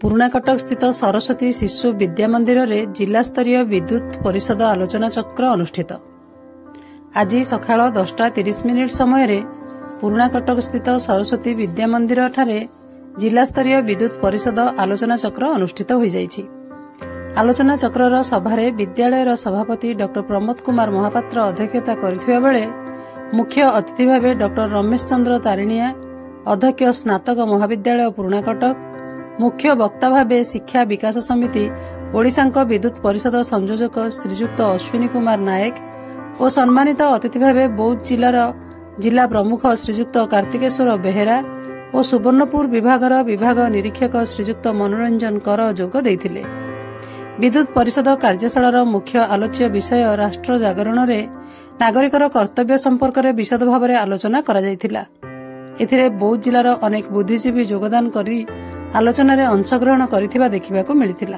ପୁରୁଣାକଟକ ସ୍ଥିତ ସରସ୍ୱତୀ ଶିଶୁ ବିଦ୍ୟା ମନ୍ଦିରରେ ଜିଲ୍ଲାସ୍ତରୀୟ ବିଦ୍ୟୁତ୍ ପରିଷଦ ଆଲୋଚନା ଚକ୍ର ଅନୁଷ୍ଠିତ। ଆଜି ସକାଳ 10:30 ସମୟରେ ପୁରୁଣାକଟକ ସ୍ଥିତ ସରସ୍ୱତୀ ବିଦ୍ୟା ମନ୍ଦିରଠାରେ ଜିଲ୍ଲାସ୍ତରୀୟ ବିଦ୍ୟୁତ୍ ପରିଷଦ ଆଲୋଚନା ଚକ୍ର ଅନୁଷ୍ଠିତ ହୋଇଯାଇଛି। ଆଲୋଚନା ଚକ୍ରର ସଭାରେ ବିଦ୍ୟାଳୟର ସଭାପତି ଡ ପ୍ରମୋଦ କୁମାର ମହାପାତ୍ର ଅଧ୍ୟକ୍ଷତା କରିଥିବା ବେଳେ ମୁଖ୍ୟ ଅତିଥି ଭାବେ ଡ ରମେଶ ଚନ୍ଦ୍ର ତାରିଣିଆ, ଅଧ୍ୟକ୍ଷ ସ୍ନାତକ ମହାବିଦ୍ୟାଳୟ ପୁରୁଣାକଟକ, ମୁଖ୍ୟ ବକ୍ତା ଭାବେ ଶିକ୍ଷା ବିକାଶ ସମିତି ଓଡ଼ିଶାଙ୍କ ବିଦ୍ୟୁତ୍ ପରିଷଦ ସଂଯୋଜକ ଶ୍ରୀଯୁକ୍ତ ଅଶ୍ୱିନୀ କୁମାର ନାୟକ ଓ ସମ୍ମାନିତ ଅତିଥି ଭାବେ ବୌଦ୍ଧ ଜିଲ୍ଲା ପ୍ରମୁଖ ଶ୍ରୀଯୁକ୍ତ କାର୍ତ୍ତିକେଶ୍ୱର ବେହେରା ଓ ସୁବର୍ଣ୍ଣପୁର ବିଭାଗର ବିଭାଗ ନିରୀକ୍ଷକ ଶ୍ରୀଯୁକ୍ତ ମନୋରଞ୍ଜନ କର ଯୋଗ ଦେଇଥିଲେ। ବିଦ୍ୟୁତ୍ ପରିଷଦ କାର୍ଯ୍ୟଶାଳାର ମୁଖ୍ୟ ଆଲୋଚ୍ୟ ବିଷୟ ରାଷ୍ଟ୍ର ଜାଗରଣରେ ନାଗରିକର କର୍ତ୍ତବ୍ୟ ସମ୍ପର୍କରେ ବିଶଦ ଭାବରେ ଆଲୋଚନା କରାଯାଇଥିଲା। ଏଥିରେ ବୌଦ୍ଧ ଜିଲ୍ଲାର ଅନେକ ବୁଦ୍ଧିଜୀବୀ ଯୋଗଦାନ କରି ଆଲୋଚନାରେ ଅଂଶଗ୍ରହଣ କରିଥିବା ଦେଖିବାକୁ ମିଳିଥିଲା।